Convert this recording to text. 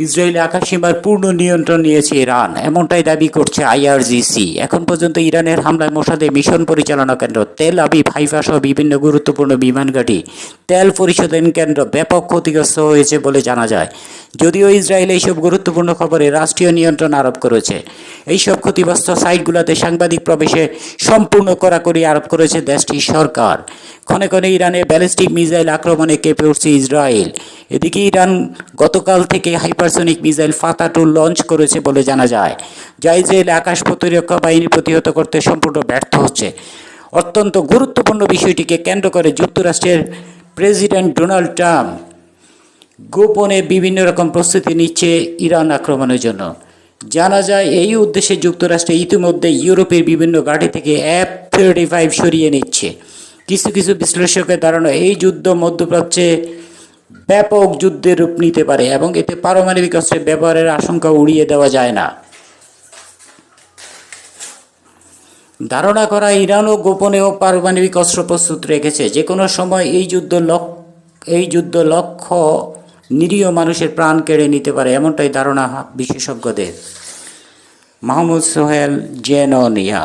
Israeli আকাশসীমার পূর্ণ নিয়ন্ত্রণ নিয়েছে ইরান, এমনটাই দাবি করছে আইআরজিসি। এখন পর্যন্ত ইরানের হামলায় মোসাদের মিশন পরিচালনা কেন্দ্র, তেল আবিব, হাইফা সহ বিভিন্ন গুরুত্বপূর্ণ বিমান ঘাঁটি, তেল পরিশোধন কেন্দ্র ব্যাপক ক্ষতিগ্রস্ত হয়েছে বলে জানা যায়। যদিও ইসরায়েল এইসব গুরুত্বপূর্ণ খবরে রাষ্ট্রীয় নিয়ন্ত্রণ আরোপ করেছে। এইসব ক্ষতিগ্রস্ত সাইটগুলোতে সাংবাদিক প্রবেশে সম্পূর্ণ কড়াকড়ি আরোপ করেছে দেশটির সরকার। ক্ষণে ক্ষণে ইরানের ব্যালিস্টিক মিসাইল আক্রমণে কেঁপে উঠছে ইসরায়েল। এদিকে ইরান গতকাল থেকে হাইপারসনিক মিসাইল ফাতা-2 লঞ্চ করেছে বলে জানা যায়, যা ইসরায়েল আকাশ প্রতিরক্ষা বাহিনী প্রতিহত করতে সম্পূর্ণ ব্যর্থ হচ্ছে। অত্যন্ত গুরুত্বপূর্ণ বিষয়টিকে কেন্দ্র করে যুক্তরাষ্ট্রের প্রেসিডেন্ট ডোনাল্ড ট্রাম্প গোপনে বিভিন্ন রকম প্রস্তুতি নিচ্ছে ইরান আক্রমণের জন্য। জানা যায় এই উদ্দেশ্যে যুক্তরাষ্ট্র ইতিমধ্যে ইউরোপের বিভিন্ন ঘাঁটি থেকে F-35 সরিয়ে নিচ্ছে। কিছু কিছু বিশ্লেষকের ধারণা এই যুদ্ধ মধ্যপ্রাচ্যে ব্যাপক যুদ্ধের রূপ নিতে পারে এবং এতে পারমাণবিক অস্ত্রের ব্যবহারের আশঙ্কা উড়িয়ে দেওয়া যায় না। ধারণা করা ইরানও গোপনেও পারমাণবিক অস্ত্র প্রস্তুত রেখেছে। যে কোনো সময় এই যুদ্ধ লক্ষ্য নিরীহ মানুষের প্রাণ কেড়ে নিতে পারে, এমনটাই ধারণা বিশেষজ্ঞদের। মাহমুদ সোহেল, জেনোনিয়া।